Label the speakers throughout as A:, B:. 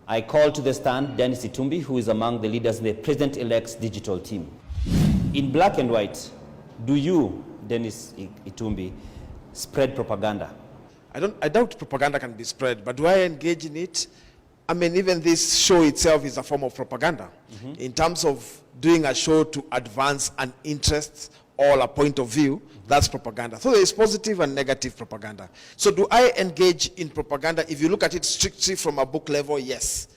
A: I call to the stand Dennis Itumbi, who is among the leaders in the President-elect's digital team. In black and white, do you, Dennis Itumbi, spread propaganda?
B: I doubt propaganda can be spread, but do I engage in it? I mean, even this show itself is a form of propaganda. In terms of doing a show to advance an interest or a point of view, that's propaganda. So there is positive and negative propaganda. So do I engage in propaganda? If you look at it strictly from a book level, yes.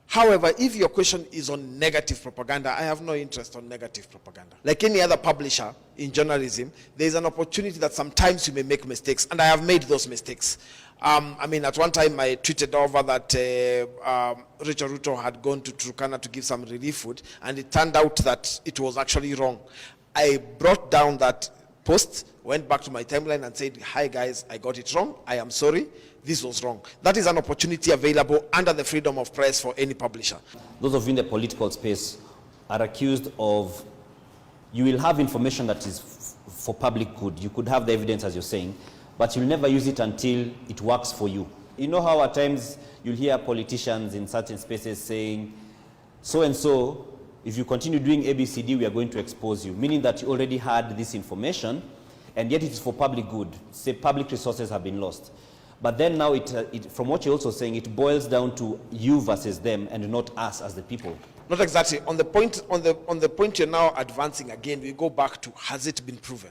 B: However, if your question is on negative propaganda, I have no interest on negative propaganda. Like any other publisher in journalism, there is an opportunity that sometimes you may make mistakes, and I have made those mistakes. I mean, at one time I tweeted over that Richard Ruto had gone to Turkana to give some relief food, and it turned out that it was actually wrong. I brought down that post, went back to my timeline and said, hi guys, I got it wrong, I am sorry, this was wrong. That is an opportunity available under the freedom of press for any publisher.
A: Those of you in the political space are accused of, you will have information that is for public good. You could have the evidence, as you're saying, but you'll never use it until it works for you. You know how at times you'll hear politicians in certain spaces saying, so-and-so, if you continue doing ABCD, we are going to expose you, meaning that you already had this information, and yet it is for public good. Say public resources have been lost. But then now, from what you're also saying, it boils down to you versus them and not us as the people.
B: Not exactly. On the point you're now advancing again, we go back to, has it been proven?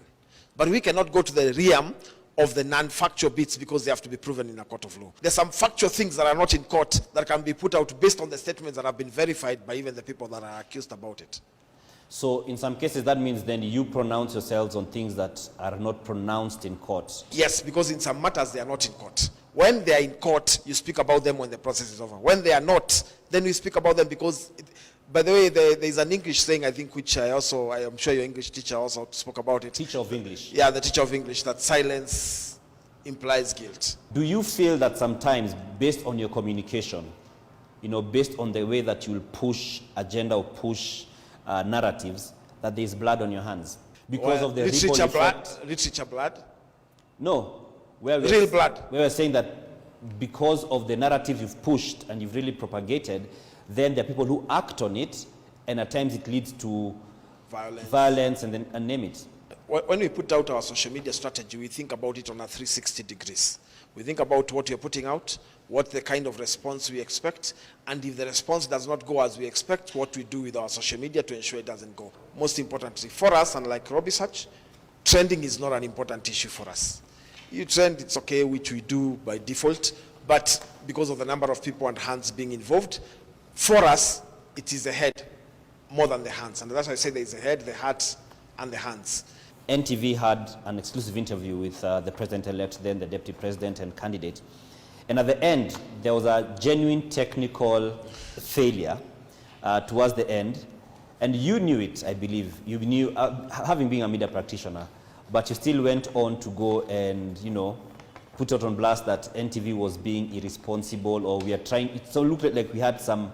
B: But we cannot go to the realm of the non-factual bits because they have to be proven in a court of law. There's some factual things that are not in court that can be put out based on the statements that have been verified by even the people that are accused about it.
A: So in some cases, that means then you pronounce yourselves on things that are not pronounced in court.
B: Yes, because in some matters they are not in court. When they are in court, you speak about them when the process is over. When they are not, then we speak about them because, by the way, there is an English saying, I think, which I am sure your English teacher also spoke about it.
A: Teacher of English.
B: Yeah, the teacher of English, that silence implies guilt.
A: Do you feel that sometimes, based on your communication, based on the way that you'll push agenda or push narratives, that there's blood on your hands? Because of the ripple effect?
B: Literature blood?
A: No.
B: Real blood?
A: We were saying that because of the narratives you've pushed and you've really propagated, then there are people who act on it, and at times it leads to violence and name it.
B: When we put out our social media strategy, we think about it on a 360 degrees. We think about what you're putting out, what the kind of response we expect, and if the response does not go as we expect, what we do with our social media to ensure it doesn't go. Most importantly, for us, unlike Research, trending is not an important issue for us. You trend, it's okay, which we do by default, but because of the number of people and hands being involved, for us, it is the head more than the hands. And that's why I say there is the head, the heart, and the hands.
A: NTV had an exclusive interview with the president-elect, then the deputy president and candidate. And at the end, there was a genuine technical failure towards the end. And you knew it, I believe. You knew, having been a media practitioner, but you still went on to go and, put out on blast that NTV was being irresponsible, or we are trying. It so looked like we had some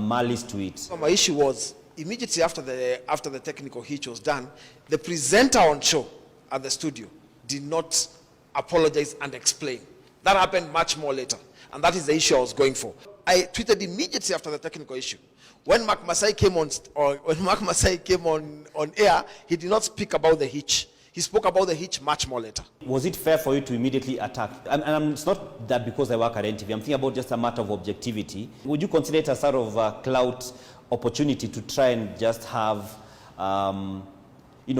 A: malice to it.
B: So my issue was, immediately after the technical hitch was done, the presenter on show at the studio did not apologize and explain. That happened much more later, and that is the issue I was going for. I tweeted immediately after the technical issue. When Mark Masai came on air, he did not speak about the hitch. He spoke about the hitch much more later.
A: Was it fair for you to immediately attack? And it's not that because I work at NTV. I'm thinking about just a matter of objectivity. Would you consider it a sort of clout opportunity to try and just have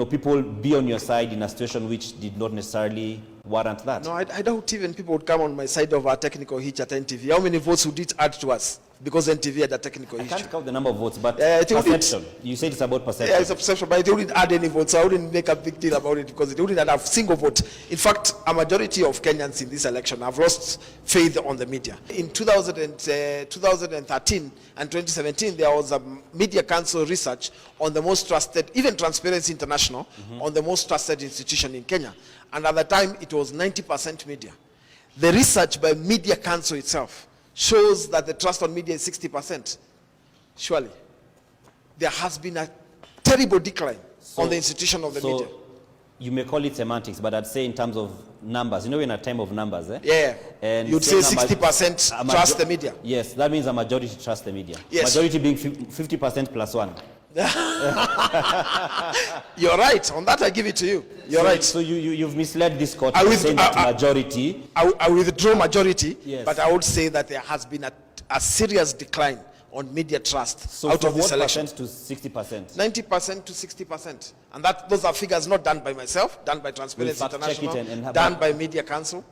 A: people be on your side in a situation which did not necessarily warrant that?
B: No, I doubt even people would come on my side of our technical hitch at NTV. How many votes would it add to us? Because NTV had a technical hitch.
A: I can't count the number of votes, but perception. You said it's about perception.
B: Yeah, it's a perception, but it wouldn't add any votes. So I wouldn't make a big deal about it because it wouldn't add a single vote. In fact, a majority of Kenyans in this election have lost faith on the media. In 2013 and 2017, there was a Media Council research on the most trusted, even Transparency International, on the most trusted institution in Kenya. And at the time, it was 90% media. The research by Media Council itself shows that the trust on media is 60%. Surely, there has been a terrible decline on the institution of the media.
A: You may call it semantics, but I'd say in terms of numbers. You know, we're in a time of numbers, eh?
B: Yeah.
A: And
B: You'd say
A: saying
B: 60% trust the media.
A: Yes, that means a majority trust the media.
B: Yes.
A: Majority being 50% plus one.
B: You're right. On that, I give it to you. You're right.
A: So you've misled this court
B: I
A: by
B: with-
A: saying that majority.
B: I withdraw majority,
A: Yes.
B: but I would say that there has been a serious decline on media trust
A: So
B: out
A: from
B: of this
A: what
B: election.
A: percent to 60%?
B: 90% to 60%. And those are figures not done by myself, done by Transparency
A: We'll fact check it
B: International,
A: and have
B: done
A: a-
B: by Media Council.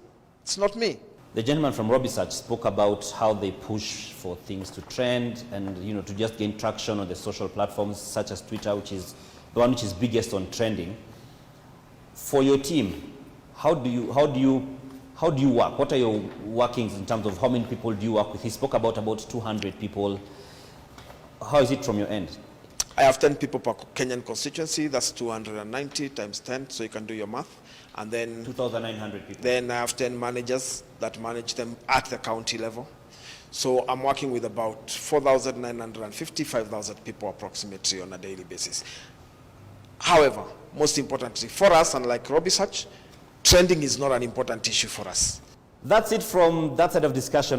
B: It's not me.
A: The gentleman from Research spoke about how they push for things to trend and to just gain traction on the social platforms such as Twitter, which is the one which is biggest on trending. For your team, how do you work? What are your workings in terms of how many people do you work with? He spoke about 200 people. How is it from your end?
B: I have 10 people per Kenyan constituency. That's 290 times 10, so you can do your math. And then
A: 2,900 people.
B: Then I have 10 managers that manage them at the county level. So I'm working with about 4,950, 5,000 people approximately on a daily basis. However, most importantly for us, unlike Research, trending is not an important issue for us.
A: That's it from that side of discussion.